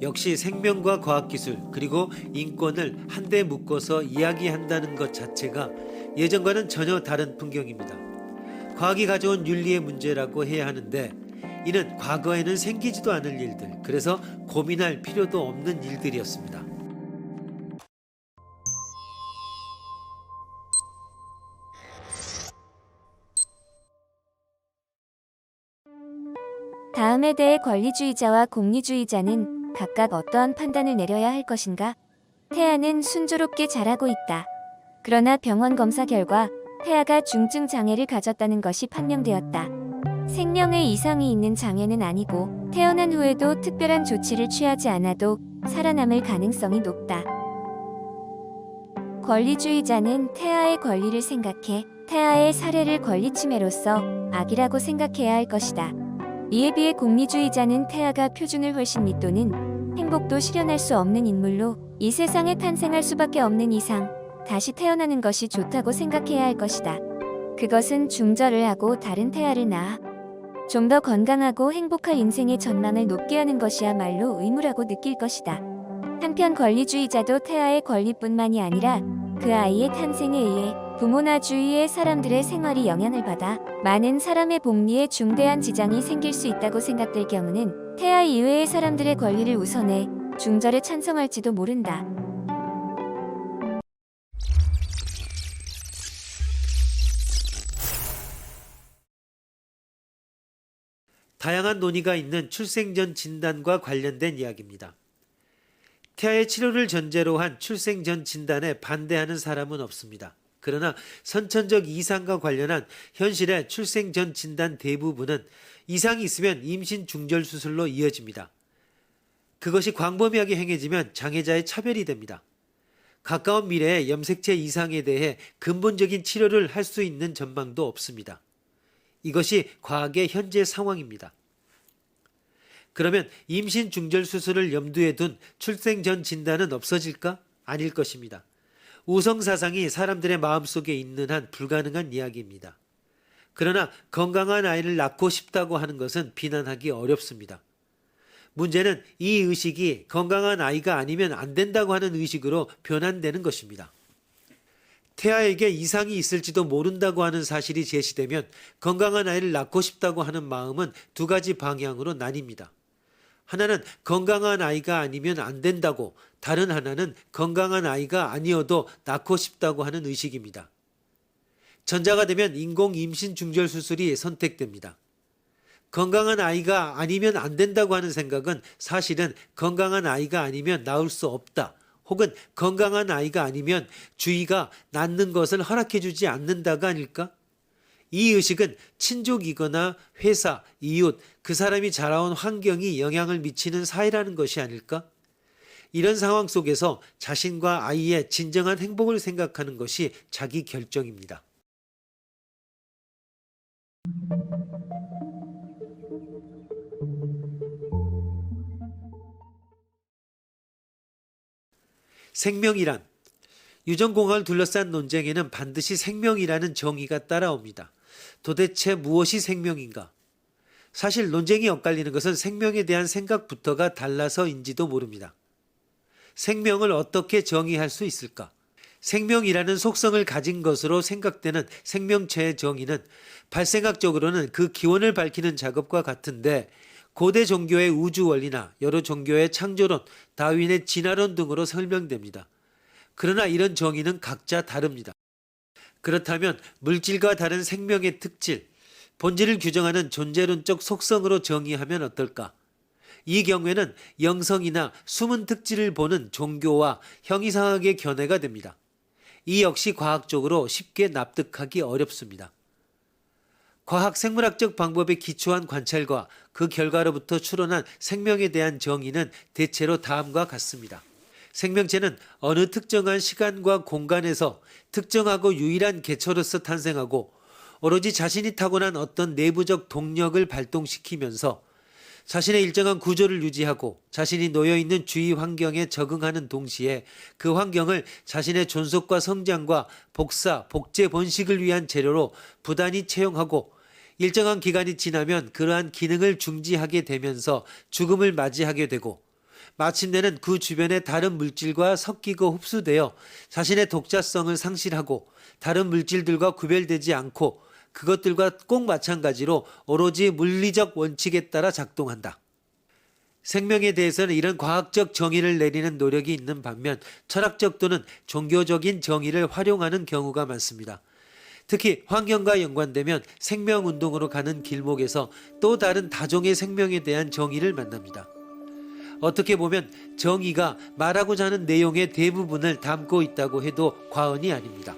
역시 생명과 과학기술 그리고 인권을 한데 묶어서 이야기한다는 것 자체가 예전과는 전혀 다른 풍경입니다. 과학이 가져온 윤리의 문제라고 해야 하는데 이는 과거에는 생기지도 않을 일들, 그래서 고민할 필요도 없는 일들이었습니다. 다음에 대해 권리주의자와 공리주의자는 각각 어떠한 판단을 내려야 할 것인가? 태아는 순조롭게 자라고 있다. 그러나 병원 검사 결과 태아가 중증 장애를 가졌다는 것이 판명되었다. 생명에 이상이 있는 장애는 아니고 태어난 후에도 특별한 조치를 취하지 않아도 살아남을 가능성이 높다. 권리주의자는 태아의 권리를 생각해 태아의 살해를 권리침해로서 악이라고 생각해야 할 것이다. 이에 비해 공리주의자는 태아가 표준을 훨씬 밑도는 행복도 실현할 수 없는 인물로 이 세상에 탄생할 수밖에 없는 이상 다시 태어나는 것이 좋다고 생각해야 할 것이다. 그것은 중절을 하고 다른 태아를 낳아 좀 더 건강하고 행복할 인생의 전망을 높게 하는 것이야말로 의무라고 느낄 것이다. 한편 권리주의자도 태아의 권리뿐만이 아니라 그 아이의 탄생에 의해 부모나 주위의 사람들의 생활이 영향을 받아 많은 사람의 복리에 중대한 지장이 생길 수 있다고 생각될 경우는 태아 이외의 사람들의 권리를 우선해 중절에 찬성할지도 모른다. 다양한 논의가 있는 출생 전 진단과 관련된 이야기입니다. 태아의 치료를 전제로 한 출생 전 진단에 반대하는 사람은 없습니다. 그러나 선천적 이상과 관련한 현실의 출생 전 진단 대부분은 이상이 있으면 임신 중절 수술로 이어집니다. 그것이 광범위하게 행해지면 장애자의 차별이 됩니다. 가까운 미래에 염색체 이상에 대해 근본적인 치료를 할 수 있는 전망도 없습니다. 이것이 과학의 현재 상황입니다. 그러면 임신 중절 수술을 염두에 둔 출생 전 진단은 없어질까? 아닐 것입니다. 우성 사상이 사람들의 마음속에 있는 한 불가능한 이야기입니다. 그러나 건강한 아이를 낳고 싶다고 하는 것은 비난하기 어렵습니다. 문제는 이 의식이 건강한 아이가 아니면 안 된다고 하는 의식으로 변환되는 것입니다. 태아에게 이상이 있을지도 모른다고 하는 사실이 제시되면 건강한 아이를 낳고 싶다고 하는 마음은 두 가지 방향으로 나뉩니다. 하나는 건강한 아이가 아니면 안 된다고, 다른 하나는 건강한 아이가 아니어도 낳고 싶다고 하는 의식입니다. 전자가 되면 인공 임신 중절 수술이 선택됩니다. 건강한 아이가 아니면 안 된다고 하는 생각은 사실은 건강한 아이가 아니면 낳을 수 없다, 혹은 건강한 아이가 아니면 주위가 낳는 것을 허락해주지 않는다가 아닐까? 이 의식은 친족이거나 회사, 이웃, 그 사람이 자라온 환경이 영향을 미치는 사회라는 것이 아닐까? 이런 상황 속에서 자신과 아이의 진정한 행복을 생각하는 것이 자기 결정입니다. 생명이란, 유전공학을 둘러싼 논쟁에는 반드시 생명이라는 정의가 따라옵니다. 도대체 무엇이 생명인가? 사실 논쟁이 엇갈리는 것은 생명에 대한 생각부터가 달라서인지도 모릅니다. 생명을 어떻게 정의할 수 있을까? 생명이라는 속성을 가진 것으로 생각되는 생명체의 정의는 발생학적으로는 그 기원을 밝히는 작업과 같은데 고대 종교의 우주 원리나 여러 종교의 창조론, 다윈의 진화론 등으로 설명됩니다. 그러나 이런 정의는 각자 다릅니다. 그렇다면 물질과 다른 생명의 특질, 본질을 규정하는 존재론적 속성으로 정의하면 어떨까? 이 경우에는 영성이나 숨은 특질을 보는 종교와 형이상하게 견해가 됩니다. 이 역시 과학적으로 쉽게 납득하기 어렵습니다. 과학 생물학적 방법에 기초한 관찰과 그 결과로부터 추론한 생명에 대한 정의는 대체로 다음과 같습니다. 생명체는 어느 특정한 시간과 공간에서 특정하고 유일한 개체로서 탄생하고 오로지 자신이 타고난 어떤 내부적 동력을 발동시키면서 자신의 일정한 구조를 유지하고 자신이 놓여있는 주위 환경에 적응하는 동시에 그 환경을 자신의 존속과 성장과 복사, 복제, 번식을 위한 재료로 부단히 채용하고 일정한 기간이 지나면 그러한 기능을 중지하게 되면서 죽음을 맞이하게 되고 마침내는 그 주변의 다른 물질과 섞이고 흡수되어 자신의 독자성을 상실하고 다른 물질들과 구별되지 않고 그것들과 꼭 마찬가지로 오로지 물리적 원칙에 따라 작동한다. 생명에 대해서는 이런 과학적 정의를 내리는 노력이 있는 반면 철학적 또는 종교적인 정의를 활용하는 경우가 많습니다. 특히 환경과 연관되면 생명운동으로 가는 길목에서 또 다른 다종의 생명에 대한 정의를 만납니다. 어떻게 보면 정의가 말하고자 하는 내용의 대부분을 담고 있다고 해도 과언이 아닙니다.